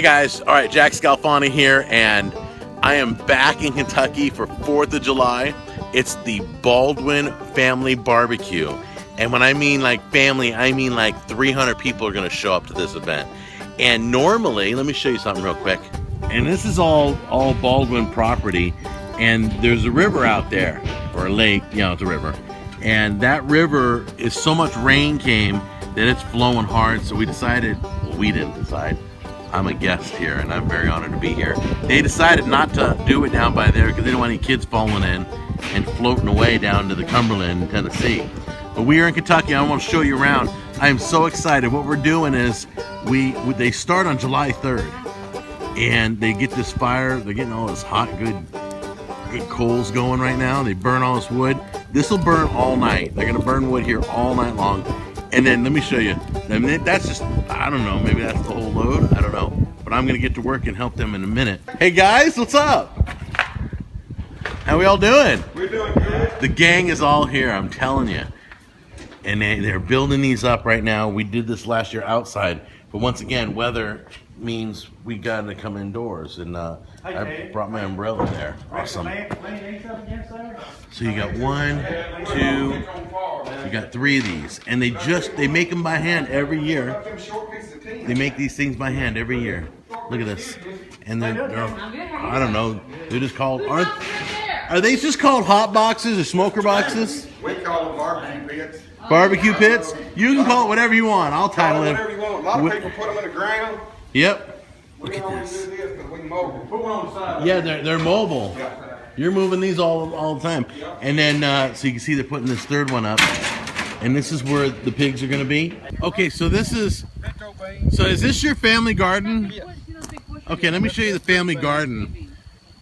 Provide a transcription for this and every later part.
Hey guys, all right, Jack Scalfani here, and I am back in Kentucky for 4th of July. It's the Baldwin Family Barbecue. And when I mean like family, I mean like 300 people are gonna show up to this event. And normally, let me show you something real quick. And this is all Baldwin property, and there's a river out there, or a lake, it's a river. And that river is so much rain came that it's flowing hard, so we decided, well, we didn't decide. I'm a guest here, and I'm very honored to be here. They decided not to do it down by there because they don't want any kids falling in and floating away down to the Cumberland in Tennessee. But we are in Kentucky. I want to show you around. I am so excited. What we're doing is they start on July 3rd, and they get this fire. They're getting all this hot, good coals going right now. They burn all this wood. This will burn all night. They're gonna burn wood here all night long. And then let me show you. I mean, that's just, I don't know, maybe that's the whole load. I don't know. But I'm gonna get to work and help them in a minute. Hey guys, what's up? How we all doing? We're doing good. The gang is all here, I'm telling you. And they're building these up right now. We did this last year outside. But once again, weather means we got to come indoors. And I brought my umbrella there. Awesome. So you got 1, 2, you got 3 of these. And they make them by hand every year. They make these things by hand every year. Look at this. And they're I don't know, they're just called, are they just called hot boxes or smoker boxes? We call them barbecue pits. Barbecue pits? You can call it whatever you want. I'll title it. Whatever you want. A lot of people put them in the ground. Yep. Look at this. We can mobile. Put one on the side. Yeah, they're mobile. You're moving these all the time. And then, so you can see they're putting this third one up. And this is where the pigs are going to be. Okay, so is this your family garden? Okay, let me show you the family garden.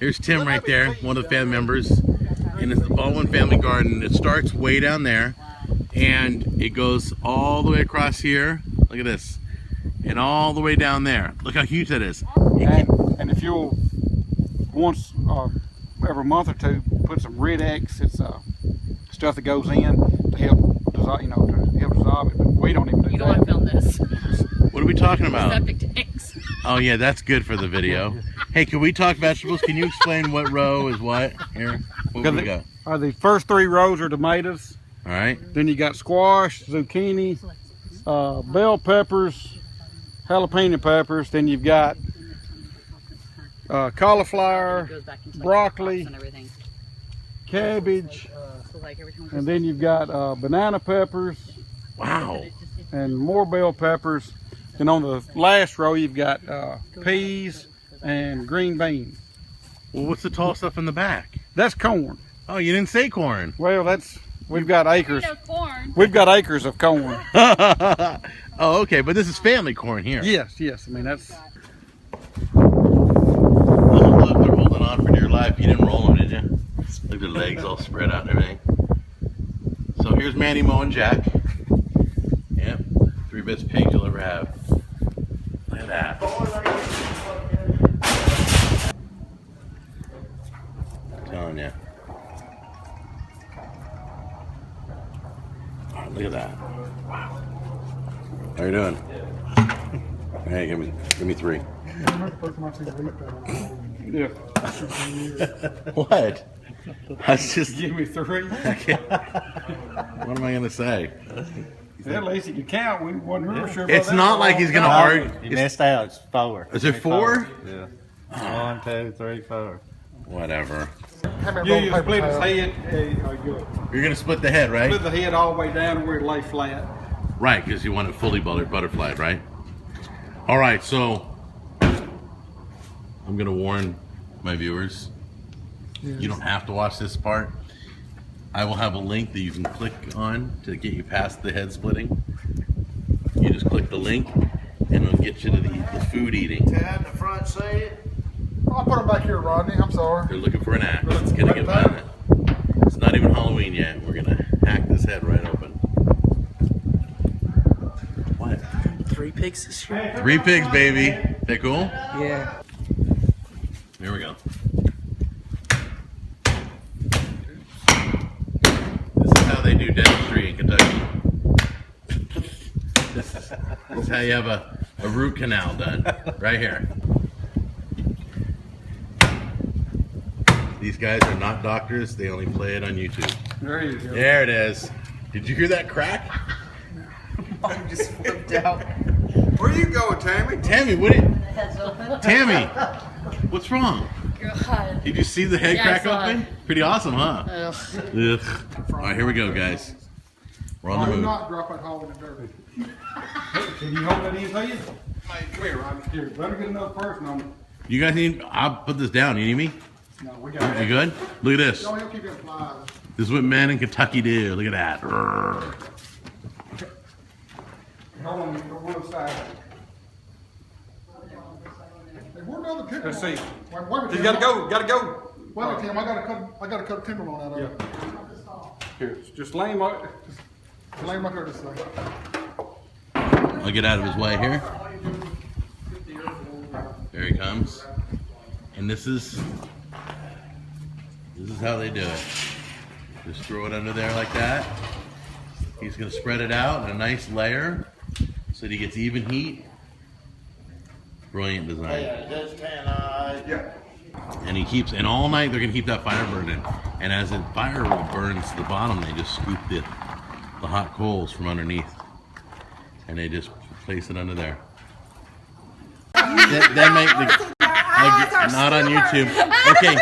Here's Tim right there, one of the family members. And it's the Baldwin family garden. It starts way down there. And it goes all the way across here. Look at this. And all the way down there. Look how huge that is. And if you'll once every month or two put some Red X, it's stuff that goes in to help dissolve, to help dissolve it. But we don't even do that. You don't want to film this. What are we talking about? Septic tanks. Oh yeah, that's good for the video. Hey, can we talk vegetables? Can you explain what row is what here? What do we got? The first 3 rows are tomatoes. All right. Then you got squash, zucchini, bell peppers, jalapeno peppers. Then you've got cauliflower, broccoli, cabbage, and then you've got banana peppers. Wow. And more bell peppers. And on the last row, you've got peas and green beans. Well, what's the tall stuff in the back? That's corn. Oh, you didn't say corn. Well, we've got acres. Corn. We've got acres of corn. Oh, okay, but this is family corn here. Yes. I mean, that's. Oh, look, they're holding on for dear life. You didn't roll them, did you? Look at their legs all spread out and everything. So here's Manny, Mo, and Jack. Yep, 3 best pigs you'll ever have. Look at that. I'm telling you. Oh, look at that. Wow. How you doing? Hey, give me 3. Yeah. What? That's just. Give me 3. What am I gonna say? At least you count. We wasn't real sure. It's not like he's gonna argue. You missed out. It's 4. Is it 4? Yeah. 1, 2, 3, 4. Whatever. You split his head. You're gonna split the head, right? Split the head all the way down to where it lay flat. Right, because you want it fully butterflied, right? All right, so I'm gonna warn my viewers. Yes. You don't have to watch this part. I will have a link that you can click on to get you past the head splitting. You just click the link, and it'll get you to the food eating. Ted in the front seat. I'll put them back here, Rodney. I'm sorry. They're looking for an axe. It's gonna get violent. It's not even Halloween yet. We're gonna hack this head right open. What? 3 pigs this year? 3 pigs, baby. That cool? Yeah. Here we go. This is how they do dentistry in Kentucky. This is how you have a a root canal done right here. These guys are not doctors. They only play it on YouTube. There you go. There it is. Did you hear that crack? Mom just flipped out. Where you going, Tammy? Tammy, Tammy, what's wrong? God. Did you see the head Yeah, I crack saw open? it. Pretty awesome, huh? Ugh. Ugh. All right, here we go, guys. We're on the Do move. not drop that hole in the dirt. Can you hold that in for you? Hey, come here, Rodney. Here, let me get another person on it. You guys need, I'll put this down. You need me? No, we got You it. good? Look at this. Don't help keep it flies. This is what men in Kentucky do. Look at that. Rrr. Hold on, go one side. Hey, where'd the other timber? Let's see. You gotta go, gotta go. Wait a minute, Tim, I gotta cut timber on out of it. Here, just lay him up. Just lay him up there this way. I'll get out of his way here. There he comes. And this is how they do it. Just throw it under there like that. He's gonna spread it out in a nice layer so that he gets even heat. Brilliant design. Yeah. And and all night they're gonna keep that fire burning. And as the fire burns to the bottom, they just scoop the hot coals from underneath. And they just place it under there. They make not on YouTube. Okay.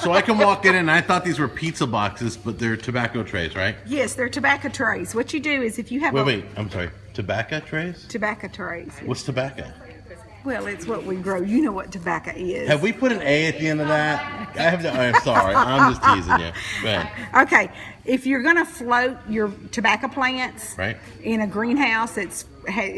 So I can walk in and I thought these were pizza boxes, but they're tobacco trays, right? Yes, they're tobacco trays. What you do is if you have Wait, I'm sorry. Tobacco trays? tobacco trays. What's tobacco? Well, it's what we grow. You know what tobacco is. Have we put an A at the end of that? I'm sorry. I'm just teasing you. Go ahead. Okay, if you're going to float your tobacco plants Right. in a greenhouse it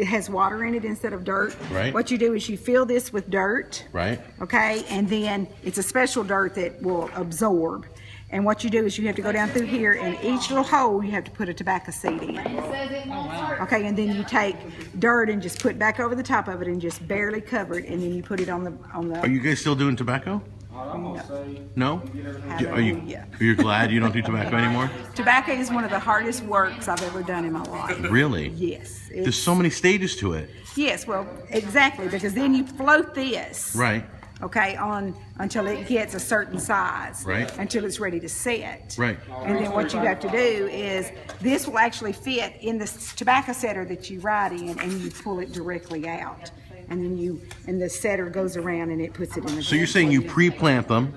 has water in it instead of dirt, Right. what you do is you fill this with dirt, Right? okay, and then it's a special dirt that will absorb. And what you do is you have to go down through here, and each little hole you have to put a tobacco seed in. Okay, and then you take dirt and just put back over the top of it and just barely cover it, and then you put it on the. Are you guys still doing tobacco? I'm gonna say. No? Hallelujah. Are you glad you don't do tobacco anymore? Tobacco is one of the hardest works I've ever done in my life. Really? Yes. There's so many stages to it. Yes, well, exactly, because then you float this. Right. Okay, on until it gets a certain size. Right. Until it's ready to set. Right. And then what you have to do is this will actually fit in the tobacco setter that you ride in, and you pull it directly out. And then the setter goes around and it puts it in the So you're saying you pre-plant them,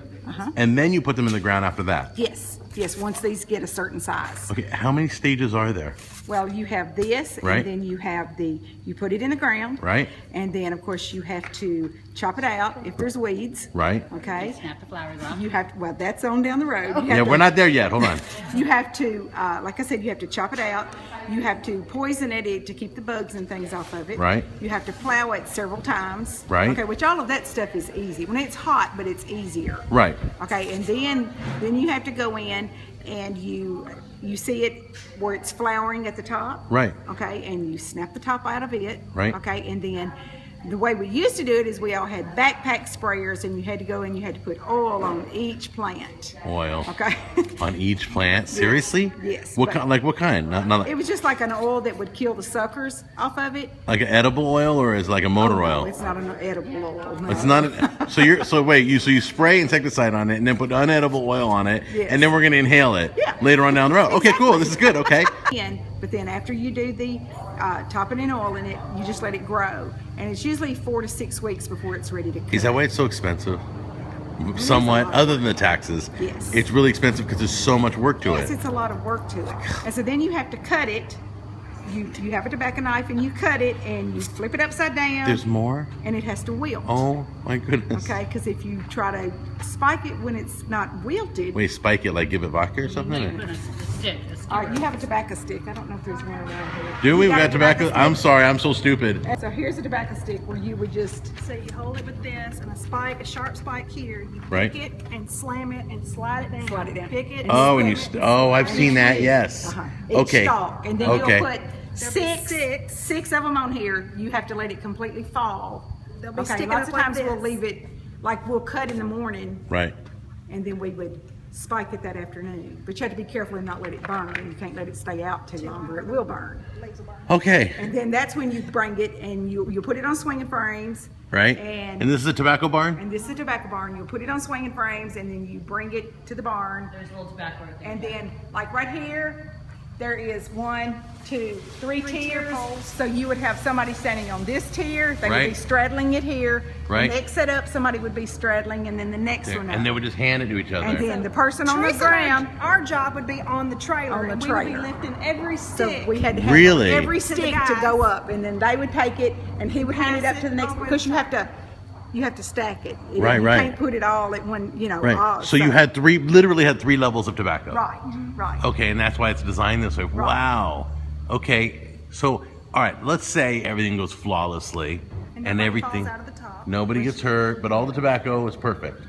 and then you put them in the ground after that? Yes, once these get a certain size. Okay, how many stages are there? Well, you have this, Right. and then you put it in the ground. Right. And then, of course, you have to chop it out if there's weeds. Right. Okay. Snap the flowers off. You have to, well, that's on down the road. You have Yeah, to- we're not there yet. Hold on. You have to, like I said, you have to chop it out. You have to poison it to keep the bugs and things off of it. Right. You have to plow it several times. Right. Okay, which all of that stuff is easy. When it's hot, but it's easier. Right. Okay, and then you have to go in and you see it where it's flowering at the top. Right. Okay, and you snap the top out of it. Right. Okay, and then the way we used to do it is we all had backpack sprayers, and you had to go and you had to put oil on each plant. Oil. Okay. On each plant? Seriously? Yes, What but- kind? Like what kind? Not It was just like an oil that would kill the suckers off of it. like an edible oil, or is it like a motor No, oil? it's not an edible oil. No. It's not. You spray insecticide on it and then put unedible oil on it, Yes. and then we're gonna inhale it Yeah. later on down the road. Okay, cool. This is good. Okay. But then after you do the topping in oil in it, you just let it grow, and it's usually 4 to 6 weeks before it's ready to cut. Is that why it's so expensive? Somewhat, other than the taxes. Yes. It's really expensive because there's so much work to Yes, it. it's a lot of work to it. And so then you have to cut it. You have a tobacco knife and you cut it and you flip it upside down. There's more? And it has to wilt. Oh my goodness. Okay, because if you try to spike it when it's not wilted. Wait, spike it like give it vodka or something? Put a stick. All right, you have a tobacco stick. I don't know if there's one around here. Do we? You We got a tobacco? stick? I'm sorry, I'm so stupid. So here's a tobacco stick where you would just So you hold it with this and a spike, a sharp spike here. You pick Right. it and slam it and slide it down. Slide it down. Pick it. Oh, and you. spin it. I've seen that. Yes. each Okay. stalk, and then Okay. you'll put There'll be six of them on here. You have to let it completely fall. They'll be Okay, sticking lots up of like times we'll this. leave it, like we'll cut in the morning, Right. and then we would spike it that afternoon. But you have to be careful and not let it burn. You can't let it stay out too long or it will burn. Okay. And then that's when you bring it and you put it on swinging frames. Right. And this is a tobacco barn? And this is a tobacco barn. You'll put it on swinging frames and then you bring it to the barn. There's a little tobacco right there. And then, like right here, there is 1, 2, 3 tiers. So you would have somebody standing on this tier. They would be Right. straddling it here. Right. The next set up, somebody would be straddling, and then the next one up. And they would just hand it to each other. And then the person on the Teresa and ground. our job would be on the trailer. On the and trailer. We would be lifting every So stick. we had to have Really? every To the stick to guys. go up, and then they would take it, and he would hand it up to the next Pass it because you over have to stack it. Right, you right. can't put it all at one, all Right. So you had literally had 3 levels of tobacco. right, right. Okay, and that's why it's designed this way. Wow. Okay. So, all right, let's say everything goes flawlessly and nobody everything. falls out of the top. Nobody gets hurt, but all the tobacco is perfect.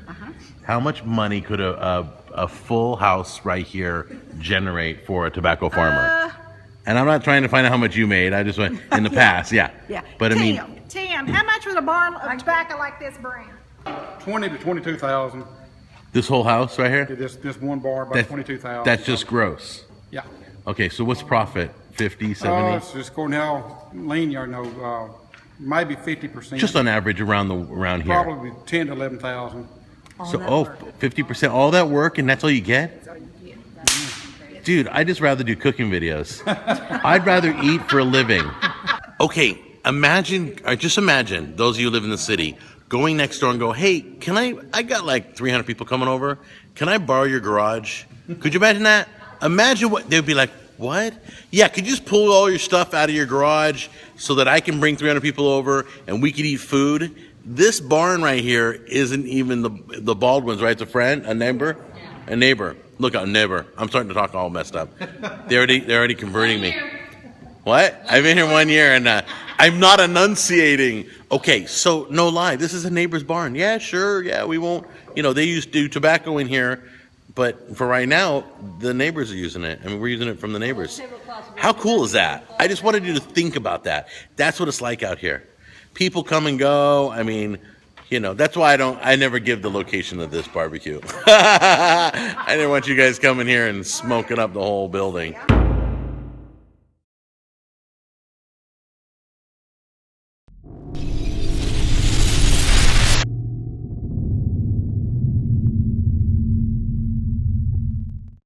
How much money could a full house right here generate for a tobacco farmer? And I'm not trying to find out how much you made. I just went in the past, yeah. Yeah. But I mean, Tim, how much would a barn of tobacco like this bring? 20 to 22,000. this whole house right here, This one bar about that's, 22,000. that's just gross. Yeah. Okay, so what's profit? 50, 70? It's just according to how lean you are, maybe 50%. Just on average around here. Probably 10 to 11,000. So, 50%, all that work, and that's all you get? Dude, I'd just rather do cooking videos. I'd rather eat for a living. Okay, just imagine, those of you who live in the city, going next door and go, hey, I got like 300 people coming over. Can I borrow your garage? Could you imagine that? Imagine what, they'd be like, what? Yeah, could you just pull all your stuff out of your garage so that I can bring 300 people over and we could eat food? This barn right here isn't even the Baldwins, right? It's a friend, a neighbor? A neighbor. Look out, neighbor. I'm starting to talk all messed up. They're already converting me. What? I've been here 1 year and I'm not enunciating. Okay, so no lie. This is a neighbor's barn. Yeah, sure. Yeah, we won't. They used to do tobacco in here. But for right now, the neighbors are using it. I mean, we're using it from the neighbors. How cool is that? I just wanted you to think about that. That's what it's like out here. People come and go. I mean, that's why I never give the location of this barbecue. I didn't want you guys coming here and smoking up the whole building.